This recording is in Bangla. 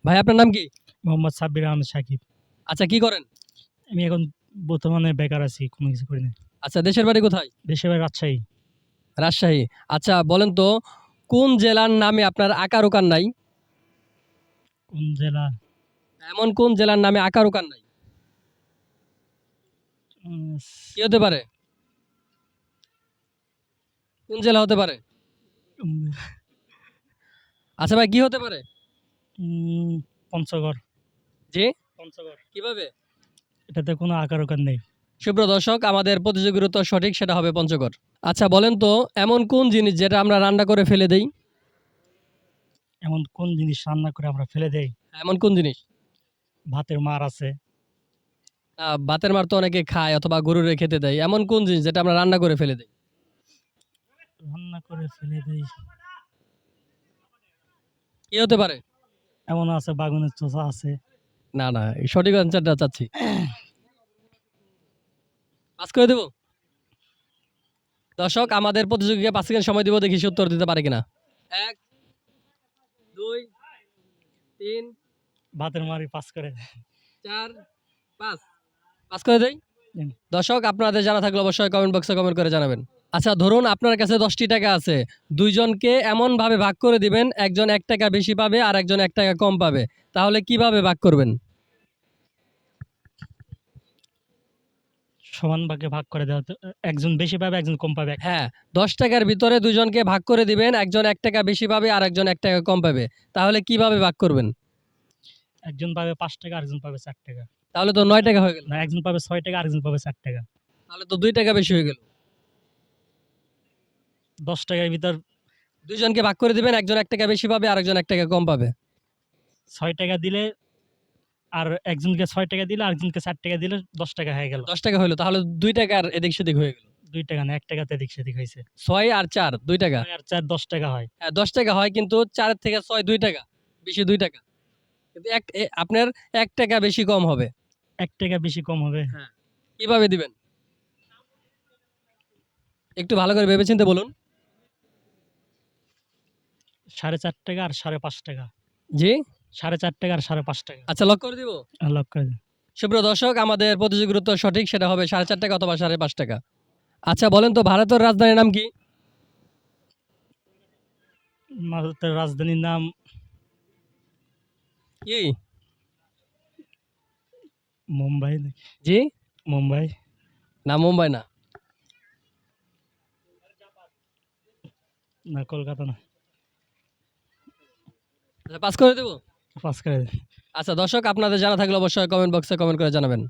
ভাই আপনার নাম কি? মোহাম্মদ সাব্বির আহমেদ সাকিব। আচ্ছা কি করেন? আমি এখন বর্তমানে বেকার আছি, কোনো কিছু করি না। আচ্ছা দেশের বাড়ি কোথায়? দেশের বাড়ি রাজশাহী। রাজশাহী। আচ্ছা বলেন তো কোন জেলার নামে আপনার আকার উকার নাই? কোন জেলা? এমন কোন জেলার নামে আকার উকার নাই? উম, কি হতে পারে? কোন জেলা হতে পারে? উম, আচ্ছা ভাই কি হতে পারে? উম, পঞ্চগড়। জি? পঞ্চগড়। কিভাবে? এটাতে কোনো আকার উকার নেই। সুপ্রিয় দর্শক আমাদের প্রতিযোগীর উত্তর সঠিক, সেটা হবে পঞ্চগড়। আচ্ছা বলেন তো এমন কোন জিনিস যেটা আমরা রান্না করে ফেলে দেই? এমন কোন জিনিস রান্না করে আমরা ফেলে দেই? এমন কোন জিনিস? ভাতের মার আছে। ভাতের মার তো অনেকে খায় অথবা গরুরে খেতে দেয়। এমন কোন জিনিস যেটা আমরা রান্না করে ফেলে দেই? রান্না করে ফেলে দেই। কি হতে পারে? এমন আছে, বাগুনের চোষা আছে। না না, এই সঠিক অ্যান্সারটা চাচ্ছি। পাস করে দেব। দর্শক আমাদের প্রতিযোগীকে 5 সেকেন্ড সময় দিব, দেখি সে উত্তর দিতে পারে কিনা। 1 2 3 ভাতের মারি পাস করে। 4 5 পাস করে দেই। হুম। দর্শক আপনাদের জানা থাকলে অবশ্যই কমেন্ট বক্সে কমেন্ট করে জানাবেন। আচ্ছা ধরুন আপনার কাছে 10টি টাকা আছে, দুইজনকে এমন ভাবে ভাগ করে দিবেন, একজন 1 টাকা বেশি পাবে আর একজন 1 টাকা কম পাবে। তাহলে কিভাবে ভাগ করবেন? সমান ভাগে ভাগ করে দেওয়া তো, একজন বেশি পাবে একজন কম পাবে। হ্যাঁ, 10 টাকার ভিতরে দুজনকে ভাগ করে দিবেন, একজন 1 টাকা বেশি পাবে আর একজন 1 টাকা কম পাবে। তাহলে কিভাবে ভাগ করবেন? একজন পাবে 5 টাকা, আরেকজন পাবে 4 টাকা। তাহলে তো 9 টাকা হয়ে গেল। না, একজন পাবে 6 টাকা, আরেকজন পাবে 4 টাকা। তাহলে তো 2 টাকা বেশি হয়ে গেল। 10 টাকার ভিতর দুইজনকে ভাগ করে দিবেন, একজন 1 টাকা বেশি পাবে আর একজন 1 টাকা কম পাবে। 6 টাকা দিলে, আর একজনকে 6 টাকা দিলে আরেকজনকে 4 টাকা দিলে 10 টাকা হয়ে গেল। 10 টাকা হইলো, তাহলে 2 টাকার এদিক সেদিক হয়ে গেল। 2 টাকা না, 1 টাকাতে এদিক সেদিক হয়েছে। 6 আর 4 2 টাকা। 6 আর 4 10 টাকা হয়। হ্যাঁ 10 টাকা হয়, কিন্তু 4 থেকে 6 2 টাকা, বেশি 2 টাকা। কিন্তু আপনার 1 টাকা বেশি কম হবে। 1 টাকা বেশি কম হবে। হ্যাঁ, কিভাবে দিবেন? একটু ভালো করে ভেবেচিন্তে বলুন। 4.5 টাকা আর 5.5 টাকা। জি? 4.5 টাকা আর 5.5 টাকা। আচ্ছা লক করে দিব। আনলক করে দিন। সুপ্রিয় দর্শক আমাদের প্রতিযোগীর উত্তর সঠিক, সেটা হবে 4.5 টাকা অথবা 5.5 টাকা। আচ্ছা বলেন তো ভারতের রাজধানীর নাম কি? ভারতের রাজধানীর নাম কি? মুম্বাই নাকি? জি? মুম্বাই। না মুম্বাই না। না, কলকাতা না। আচ্ছা পাস করে দেব। পাস করে দিন। আচ্ছা দর্শক আপনাদের জানা থাকলে অবশ্যই কমেন্ট বক্সে কমেন্ট করে জানাবেন।